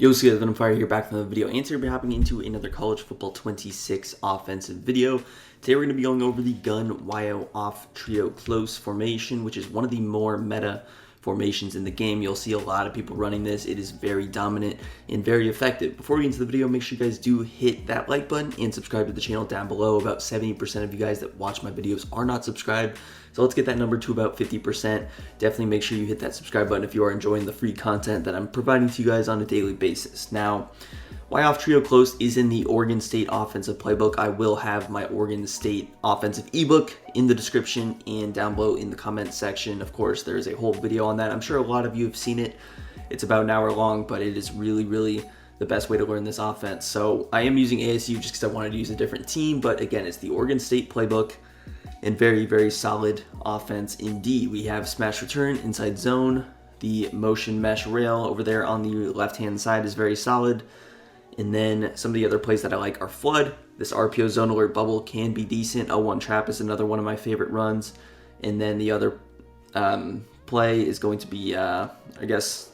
Yo, what's good? I'm Fire here, back from the video answer. We're hopping into another College Football 26 offensive video. Today we're going to be going over the gun YO off trio close formation, which is one of the more meta formations in the game. You'll see a lot of people running this. It is very dominant and very effective. Before we get into the video, make sure you guys do hit that like button and subscribe to the channel down below. About 70% of you guys that watch my videos are not subscribed, so let's get that number to about 50%. Definitely make sure you hit that subscribe button if you are enjoying the free content that I'm providing to you guys on a daily basis. Now, Y off trio close is in the Oregon State offensive playbook. I will have my Oregon State offensive ebook in the description and down below in the comment section. Of course, there is a whole video on that. I'm sure a lot of you have seen it. It's about an hour long, but it is really the best way to learn this offense. So I am using ASU just because I wanted to use a different team, but again, it's the Oregon State playbook and very solid offense indeed. We have smash return, inside zone. The motion mesh rail over there on the left-hand side is very solid. And then some of the other plays that I like are flood. This RPO zone alert bubble can be decent. L1 trap is another one of my favorite runs. And then the other play is going to be, I guess,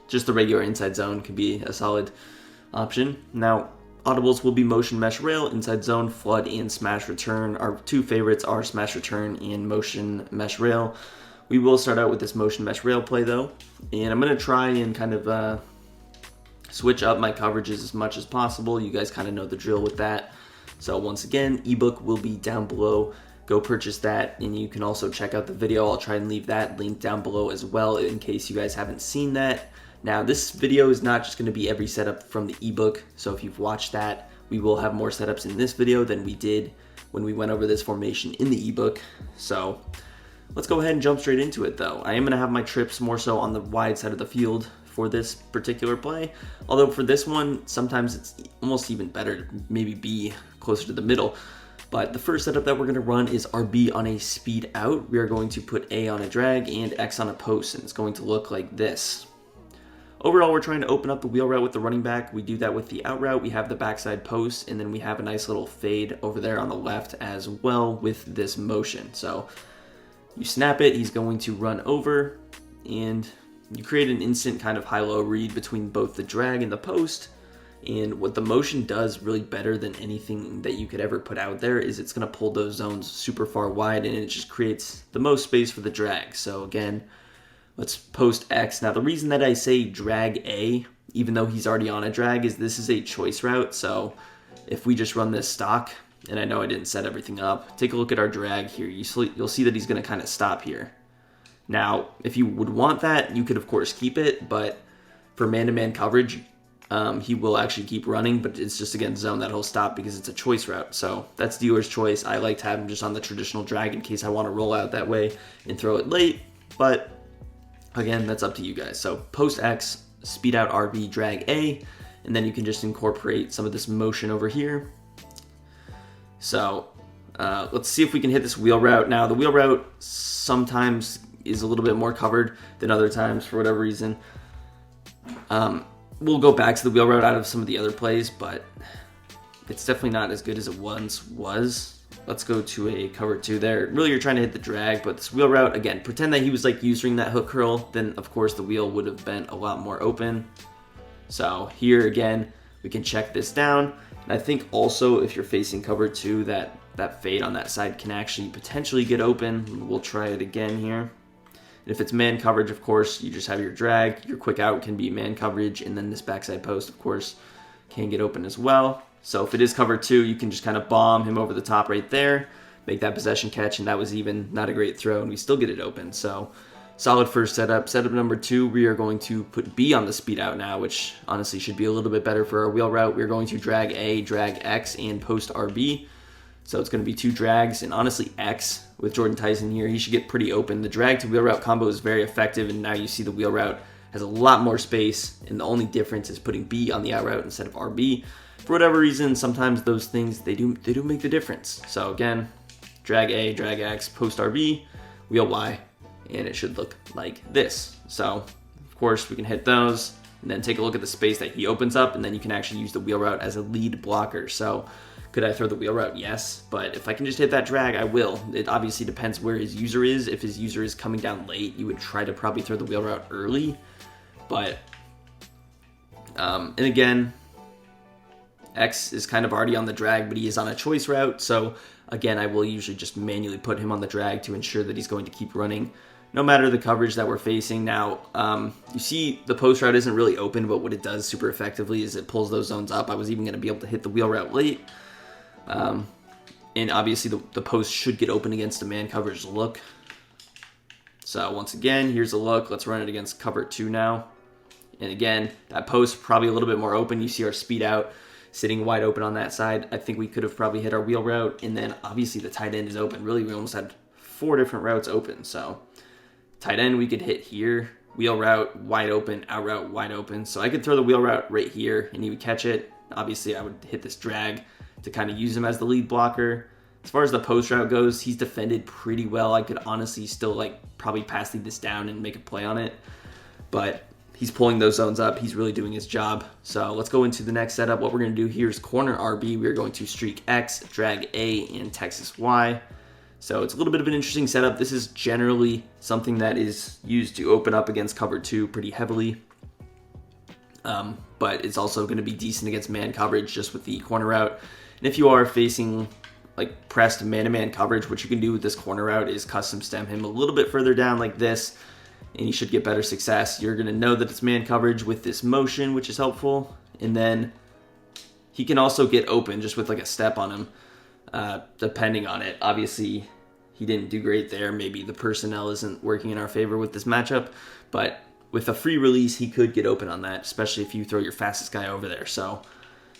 just the regular inside zone could be a solid option. Now, audibles will be motion mesh rail, inside zone, flood, and smash return. Our two favorites are smash return and motion mesh rail. We will start out with this motion mesh rail play though. And I'm going to try and kind of switch up my coverages as much as possible. You guys kind of know the drill with that. So once again, ebook will be down below. Go purchase that, and you can also check out the video. I'll try and leave that link down below as well in case you guys haven't seen that. Now, this video is not just going to be every setup from the ebook. So if you've watched that, we will have more setups in this video than we did when we went over this formation in the ebook. So let's go ahead and jump straight into it though. I am going to have my trips more so on the wide side of the field for this particular play. Although for this one, sometimes it's almost even better to maybe be closer to the middle. But the first setup that we're going to run is RB on a speed out. We are going to put A on a drag and X on a post, and it's going to look like this. Overall, we're trying to open up the wheel route with the running back. We do that with the out route. We have the backside post, and then we have a nice little fade over there on the left as well with this motion. So you snap it, he's going to run over, and you create an instant kind of high-low read between both the drag and the post. And what the motion does really better than anything that you could ever put out there is it's going to pull those zones super far wide, and it just creates the most space for the drag. So again, let's post X. Now the reason that I say drag A, even though he's already on a drag, is this is a choice route. So if we just run this stock, and I know I didn't set everything up, take a look at our drag here. You'll see that he's going to kind of stop here. Now, if you would want that, you could of course keep it, but for man-to-man coverage, he will actually keep running, but it's just against zone that he'll stop because it's a choice route. So that's dealer's choice. I like to have him just on the traditional drag in case I want to roll out that way and throw it late, but again, that's up to you guys. So post X, speed out RB, drag A, and then you can just incorporate some of this motion over here. So let's see if we can hit this wheel route. Now, the wheel route sometimes is a little bit more covered than other times for whatever reason. We'll go back to the wheel route out of some of the other plays, but it's definitely not as good as it once was. Let's go to a cover two there. Really, you're trying to hit the drag, but this wheel route, again, pretend that he was like using that hook curl, then of course the wheel would have been a lot more open. So here again, we can check this down. And I think also if you're facing cover two, that fade on that side can actually potentially get open. We'll try it again here. If it's man coverage, of course, you just have your drag. Your quick out can be man coverage, and then this backside post, of course, can get open as well. So if it is cover two, you can just kind of bomb him over the top right there, make that possession catch, and that was even not a great throw, and we still get it open. So solid first setup. Setup number two, we are going to put B on the speed out now, which honestly should be a little bit better for our wheel route. We're going to drag A, drag X, and post RB. So it's going to be two drags, and honestly X with Jordan Tyson here, he should get pretty open. The drag to wheel route combo is very effective, and now you see the wheel route has a lot more space, and the only difference is putting B on the out route instead of RB. For whatever reason, sometimes those things, they do make the difference. So again, drag A, drag X, post RB, wheel Y, and it should look like this. So of course we can hit those, and then take a look at the space that he opens up, and then you can actually use the wheel route as a lead blocker. So could I throw the wheel route? Yes, but if I can just hit that drag, I will. It obviously depends where his user is. If his user is coming down late, you would try to probably throw the wheel route early, but And again, X is kind of already on the drag, but he is on a choice route. So again, I will usually just manually put him on the drag to ensure that he's going to keep running no matter the coverage that we're facing. Now, you see the post route isn't really open, but what it does super effectively is it pulls those zones up. I was even going to be able to hit the wheel route late. And obviously the post should get open against a man coverage look. So once again, here's a look. Let's run it against cover 2 now. And again, that post probably a little bit more open. You see our speed out sitting wide open on that side. I think we could have probably hit our wheel route. And then obviously the tight end is open. Really, we almost had 4 different routes open. So tight end we could hit here. Wheel route wide open, out route wide open. So I could throw the wheel route right here and he would catch it. Obviously I would hit this drag to kind of use him as the lead blocker. As far as the post route goes, he's defended pretty well. I could honestly still probably pass this down and make a play on it. But he's pulling those zones up. He's really doing his job. So let's go into the next setup. What we're going to do here is corner RB. We're going to streak X, drag A, and Texas Y. So it's a little bit of an interesting setup. This is generally something that is used to open up against cover 2 pretty heavily. But it's also going to be decent against man coverage just with the corner route. And if you are facing pressed man-to-man coverage, what you can do with this corner route is custom stem him a little bit further down like this, and you should get better success. You're going to know that it's man coverage with this motion, which is helpful. And then he can also get open just with a step on him, depending on it. Obviously, he didn't do great there. Maybe the personnel isn't working in our favor with this matchup, but with a free release, he could get open on that, especially if you throw your fastest guy over there. So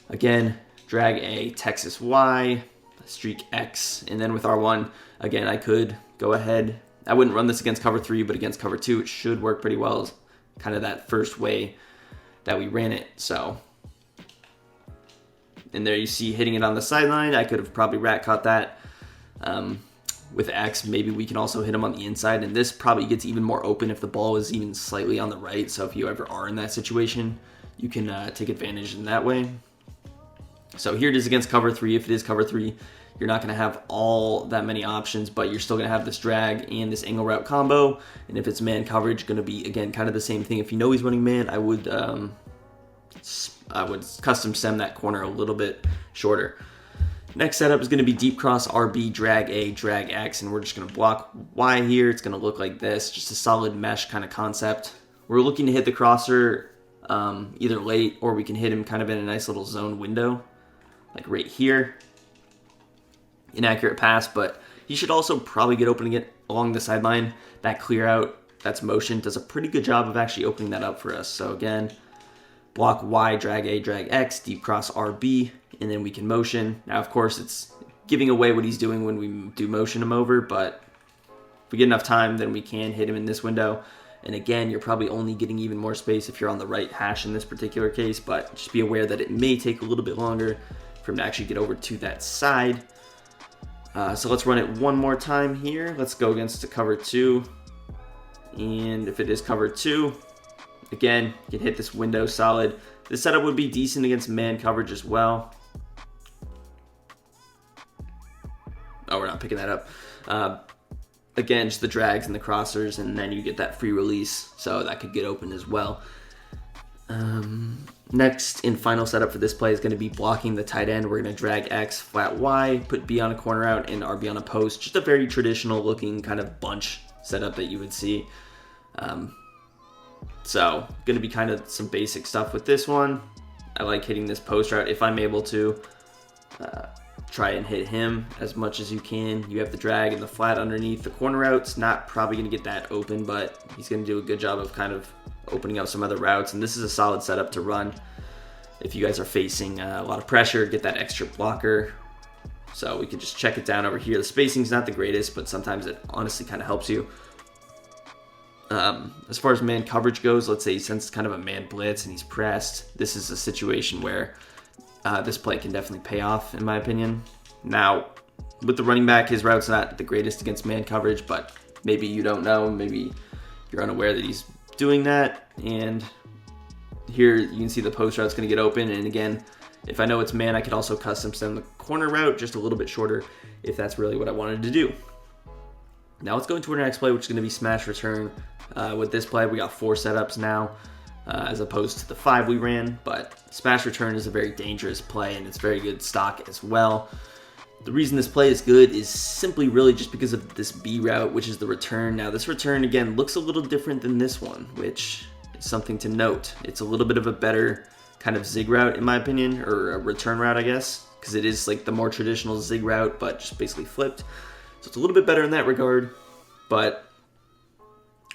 again, drag A, Texas Y, streak X, and then with R1, again, I could go ahead. I wouldn't run this against cover 3, but against cover 2, it should work pretty well. It's kind of that first way that we ran it. So, and there you see hitting it on the sideline. I could have probably rat caught that. With X, maybe we can also hit him on the inside, and this probably gets even more open if the ball is even slightly on the right. So if you ever are in that situation, you can take advantage in that way. So here it is against cover 3. If it is cover 3, you're not going to have all that many options, but you're still going to have this drag and this angle route combo. And if it's man coverage, going to be, again, kind of the same thing. If you know he's running man, I would custom stem that corner a little bit shorter. Next setup is going to be deep cross RB, drag A, drag X, and we're just going to block Y here. It's going to look like this, just a solid mesh kind of concept. We're looking to hit the crosser either late, or we can hit him kind of in a nice little zone window, like right here. Inaccurate pass, but he should also probably get open again along the sideline. That clear out, that's motion, does a pretty good job of actually opening that up for us. So again, block Y, drag A, drag X, deep cross RB, and then we can motion. Now, of course, it's giving away what he's doing when we do motion him over, but if we get enough time, then we can hit him in this window. And again, you're probably only getting even more space if you're on the right hash in this particular case, but just be aware that it may take a little bit longer for him to actually get over to that side. So let's run it one more time here. Let's go against the cover 2. And if it is cover 2, again, you can hit this window solid. This setup would be decent against man coverage as well. Oh, we're not picking that up. Again, just the drags and the crossers, and then you get that free release, so that could get open as well. Next and final setup for this play is going to be blocking the tight end. We're going to drag X, flat Y, put B on a corner out, and RB on a post. Just a very traditional looking kind of bunch setup that you would see. So going to be kind of some basic stuff with this one. I like hitting this post route if I'm able to. Try and hit him as much as you can. You have the drag and the flat underneath. The corner route's not probably going to get that open, but he's going to do a good job of kind of opening up some other routes. And this is a solid setup to run if you guys are facing a lot of pressure, get that extra blocker. So we can just check it down over here. The spacing's not the greatest, but sometimes it honestly kind of helps you. As far as man coverage goes, let's say he sends kind of a man blitz and he's pressed. This is a situation where this play can definitely pay off, in my opinion. Now, with the running back, his route's not the greatest against man coverage, but maybe you don't know. Maybe you're unaware that he's doing that. And here you can see the post route's going to get open. And again, if I know it's man, I could also custom stem the corner route just a little bit shorter if that's really what I wanted to do. Now let's go into our next play, which is going to be smash return. With this play, we got 4 setups now. as opposed to the 5 we ran, but smash return is a very dangerous play and it's very good stock as well. The reason this play is good is simply really just because of this B route, which is the return. Now this return again looks a little different than this one, which is something to note. It's a little bit of a better kind of zig route in my opinion, or a return route I guess, because it is like the more traditional zig route but just basically flipped. So it's a little bit better in that regard, but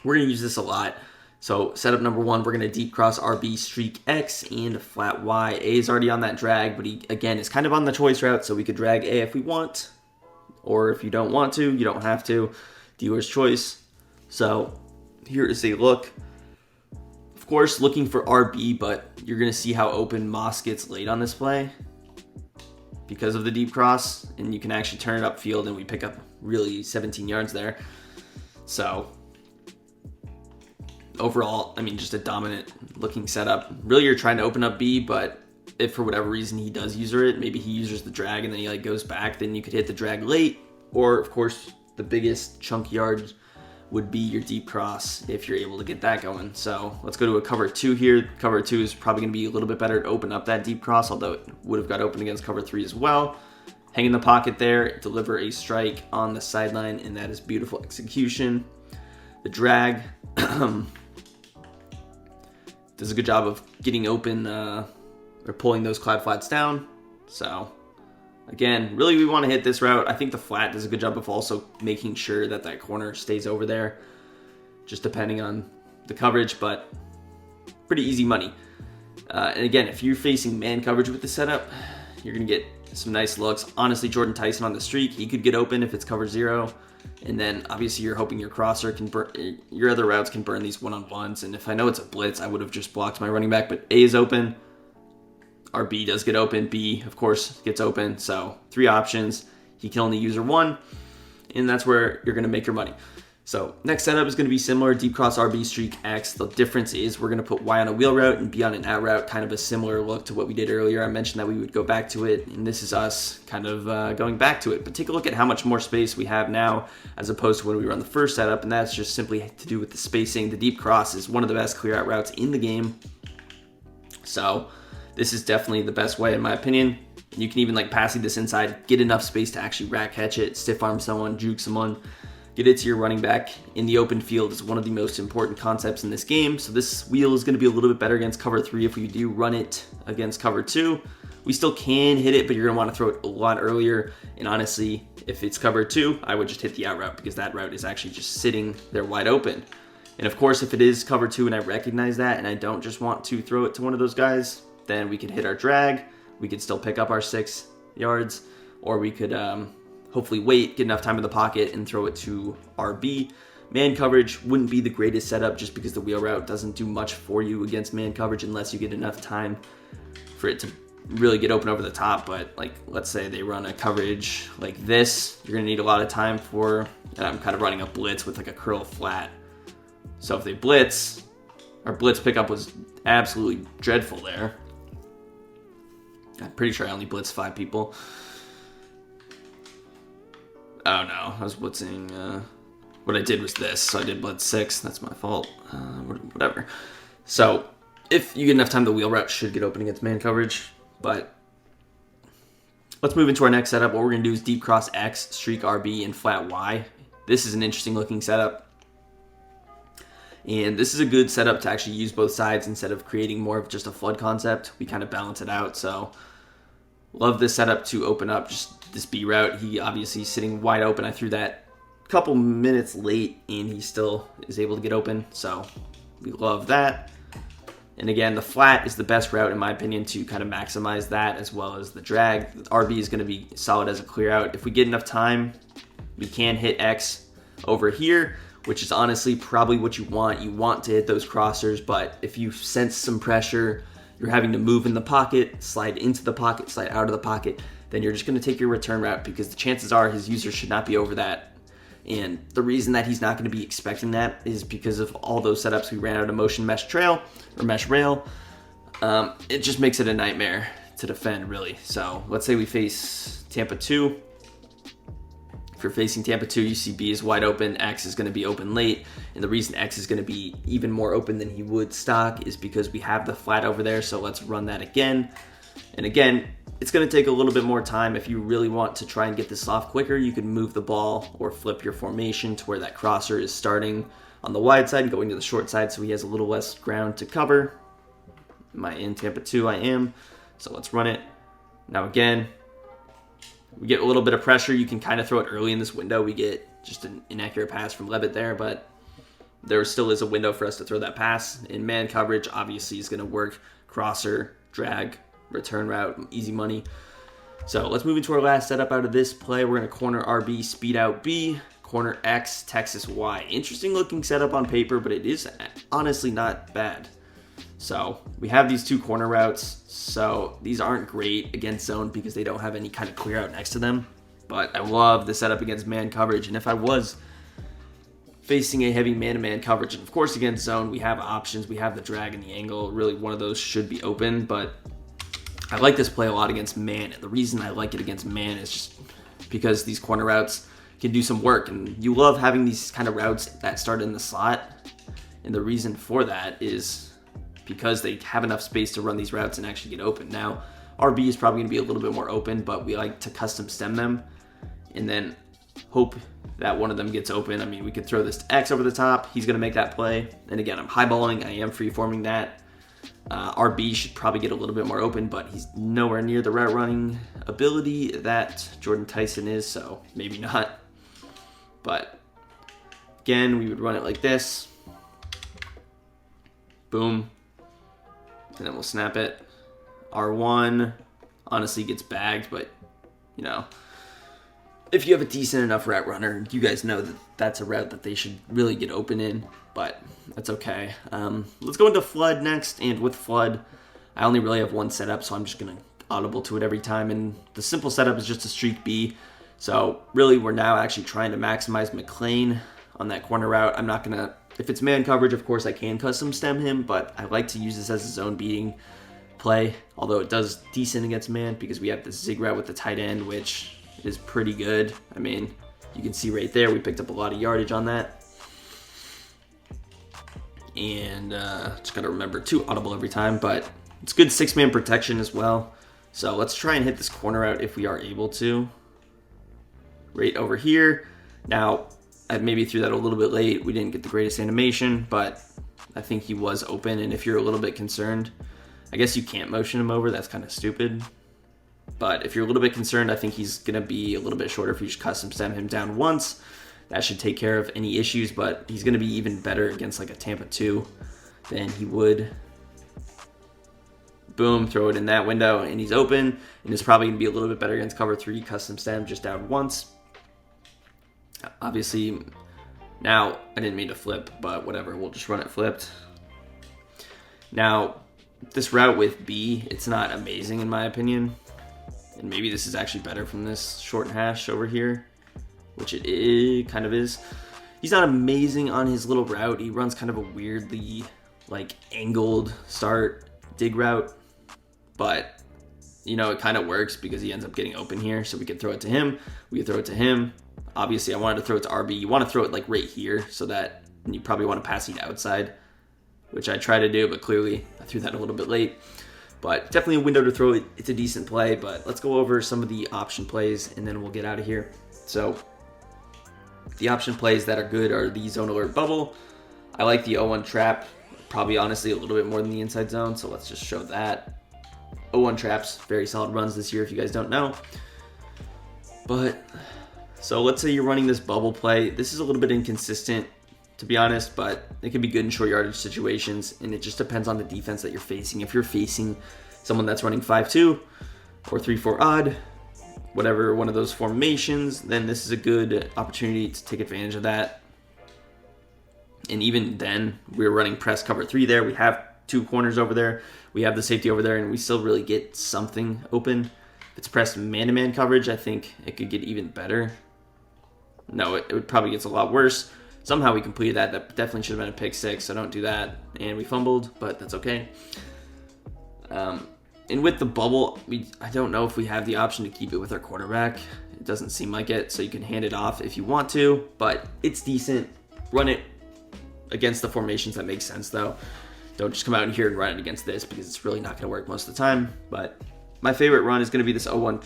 we're going to use this a lot. So setup number 1, we're going to deep cross RB, streak X, and flat Y. A is already on that drag, but he, again, is kind of on the choice route, so we could drag A if we want, or if you don't want to, you don't have to. Dealer's choice. So here is a look. Of course, looking for RB, but you're going to see how open Moss gets late on this play because of the deep cross, and you can actually turn it upfield, and we pick up really 17 yards there. So overall, I mean, just a dominant looking setup. Really, you're trying to open up B, but if for whatever reason he does user it, maybe he uses the drag and then he like goes back, then you could hit the drag late. Or of course, the biggest chunk yard would be your deep cross if you're able to get that going. So let's go to a cover 2 here. Cover 2 is probably going to be a little bit better to open up that deep cross, although it would have got open against cover 3 as well. Hang in the pocket there, deliver a strike on the sideline, and that is beautiful execution. The drag does a good job of getting open or pulling those cloud flats down. So again, really we want to hit this route. I think the flat does a good job of also making sure that that corner stays over there, just depending on the coverage, but pretty easy money. And again, if you're facing man coverage with the setup, you're going to get some nice looks. Honestly, Jordan Tyson on the streak, he could get open if it's cover 0. And then obviously you're hoping your crosser can burn, your other routes can burn these one-on-ones. And if I know it's a blitz, I would have just blocked my running back, but A is open. Our B does get open. B, of course, gets open. So 3 options. He can only use her 1, and that's where you're going to make your money. So next setup is going to be similar, deep cross RB, streak X. The difference is we're going to put Y on a wheel route and B on an out route, kind of a similar look to what we did earlier. I mentioned that we would go back to it, and this is us kind of going back to it. But take a look at how much more space we have now as opposed to when we were on the first setup, and that's just simply to do with the spacing. The deep cross is one of the best clear out routes in the game. So this is definitely the best way in my opinion. You can even like passing this inside, get enough space to actually rack catch it, stiff arm someone, juke someone. Get it to your running back in the open field is one of the most important concepts in this game. So this wheel is going to be a little bit better against cover 3 if we do run it against cover 2. We still can hit it, but you're going to want to throw it a lot earlier. And honestly, if it's cover 2, I would just hit the out route because that route is actually just sitting there wide open. And of course, if it is cover 2 and I recognize that and I don't just want to throw it to one of those guys, then we could hit our drag. We could still pick up our 6 yards, or we could hopefully wait, get enough time in the pocket, and throw it to RB. Man coverage wouldn't be the greatest setup just because the wheel route doesn't do much for you against man coverage unless you get enough time for it to really get open over the top. But like, let's say they run a coverage like this, you're gonna need a lot of time for, and I'm kind of running a blitz with like a curl flat. So if they blitz, our blitz pickup was absolutely dreadful there. I'm pretty sure I only blitzed 5 people. Oh no, I was blitzing, what I did was this, so I did blitz 6, that's my fault, whatever. So, if you get enough time, the wheel route should get open against man coverage, but let's move into our next setup. What we're going to do is deep cross X, streak RB, and flat Y. This is an interesting looking setup, and this is a good setup to actually use both sides instead of creating more of just a flood concept. We kind of balance it out, so love this setup to open up just this B route. He obviously sitting wide open. I threw that a couple minutes late and he still is able to get open. So we love that. And again, the flat is the best route in my opinion to kind of maximize that as well as the drag. RB is going to be solid as a clear out. If we get enough time, we can hit X over here, which is honestly probably what you want. You want to hit those crossers, but if you sense some pressure, you're having to move in the pocket, slide into the pocket, slide out of the pocket, then you're just going to take your return route because the chances are his user should not be over that. And the reason that he's not going to be expecting that is because of all those setups we ran out of motion mesh trail or mesh rail. It just makes it a nightmare to defend, really. So let's say we face Tampa 2. If you're facing Tampa 2, you see B is wide open, X is going to be open late. And the reason X is going to be even more open than he would stock is because we have the flat over there. So let's run that again. And again, it's going to take a little bit more time. If you really want to try and get this off quicker, you can move the ball or flip your formation to where that crosser is starting on the wide side and going to the short side so he has a little less ground to cover. Am I in Tampa 2? I am. So let's run it. Now again, we get a little bit of pressure. You can kind of throw it early in this window. We get just an inaccurate pass from Levitt there, but there still is a window for us to throw that pass. In man coverage, obviously, is going to work. Crosser, drag, return route, easy money. So let's move into our last setup out of this play. We're going to corner RB, speed out B, corner X, Texas Y. Interesting looking setup on paper, but it is honestly not bad. So we have these two corner routes. So these aren't great against zone because they don't have any kind of clear out next to them. But I love the setup against man coverage. And if I was facing a heavy man-to-man coverage, and of course against zone, we have options. We have the drag and the angle. Really, one of those should be open. But I like this play a lot against man. And the reason I like it against man is just because these corner routes can do some work. And you love having these kind of routes that start in the slot. And the reason for that is because they have enough space to run these routes and actually get open. Now, RB is probably going to be a little bit more open, but we like to custom stem them and then hope that one of them gets open. I mean, we could throw this to X over the top. He's going to make that play. And again, I'm highballing. I am free-forming that. RB should probably get a little bit more open, but he's nowhere near the route running ability that Jordan Tyson is, so maybe not. But again, we would run it like this. Boom. And then we'll snap it. R1 honestly gets bagged, but you know, if you have a decent enough route runner, you guys know that that's a route that they should really get open in, but that's okay. Let's go into flood next, and with flood, I only really have one setup, so I'm just going to audible to it every time, and the simple setup is just a streak B. So really, we're now actually trying to maximize McLean on that corner route. I'm not going to, if it's man coverage, of course I can custom stem him, but I like to use this as a zone beating play, although it does decent against man because we have the zig route with the tight end, which is pretty good. I mean, you can see right there, we picked up a lot of yardage on that. And just got to remember to audible every time, but it's good 6-man protection as well. So let's try and hit this corner out if we are able to. Right over here. Now, I maybe threw that a little bit late. We didn't get the greatest animation, but I think he was open. And if you're a little bit concerned, I guess you can't motion him over. That's kind of stupid. But if you're a little bit concerned, I think he's going to be a little bit shorter if you just custom stem him down once. That should take care of any issues, but he's going to be even better against like a Tampa 2 than he would. Boom, throw it in that window, and he's open. And it's probably going to be a little bit better against cover 3, custom stem just down once. Obviously, now, I didn't mean to flip, but whatever, we'll just run it flipped. Now, this route with B, it's not amazing in my opinion. And maybe this is actually better from this short hash over here, which kind of is. He's not amazing on his little route. He runs kind of a weirdly, like, angled start dig route. But, you know, it kind of works because he ends up getting open here. So we can throw it to him. We can throw it to him. Obviously, I wanted to throw it to RB. You want to throw it, like, right here so that you probably want to pass it outside, which I try to do, but clearly I threw that a little bit late. But definitely a window to throw it. It's a decent play, but let's go over some of the option plays, and then we'll get out of here. So the option plays that are good are the zone alert bubble. I like the 0-1 trap, probably honestly a little bit more than the inside zone, so let's just show that. 0-1 traps, very solid runs this year if you guys don't know. But, so let's say you're running this bubble play. This is a little bit inconsistent, to be honest, but it can be good in short yardage situations, and it just depends on the defense that you're facing. If you're facing someone that's running 5-2 or 3-4 odd, whatever one of those formations, then this is a good opportunity to take advantage of that. And even then, we're running press cover 3 there. We have 2 corners over there. We have the safety over there, and we still really get something open. If it's pressed man-to-man coverage, I think it could get even better. No, it would probably get a lot worse. Somehow we completed that. That definitely should have been a pick 6, so don't do that. And we fumbled, but that's okay. And with the bubble, I don't know if we have the option to keep it with our quarterback. It doesn't seem like it, so you can hand it off if you want to, but it's decent. Run it against the formations that make sense, though. Don't just come out in here and run it against this, because it's really not going to work most of the time. But my favorite run is going to be this 0-1.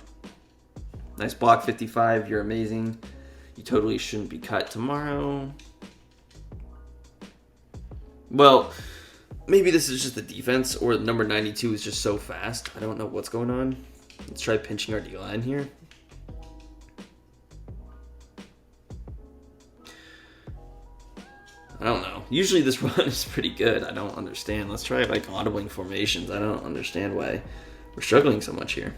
Nice block, 55. You're amazing. You totally shouldn't be cut tomorrow. Well, maybe this is just the defense, or number 92 is just so fast. I don't know what's going on. Let's try pinching our D-line here. I don't know. Usually this run is pretty good. I don't understand. Let's try like audibling formations. I don't understand why we're struggling so much here.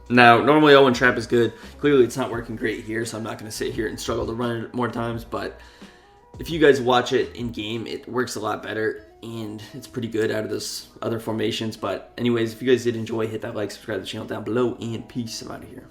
Now, normally 0-1 trap is good. Clearly it's not working great here, so I'm not going to sit here and struggle to run it more times, but if you guys watch it in game, it works a lot better, and it's pretty good out of those other formations. But anyways, if you guys did enjoy, hit that like, subscribe to the channel down below, and peace. I'm out of here.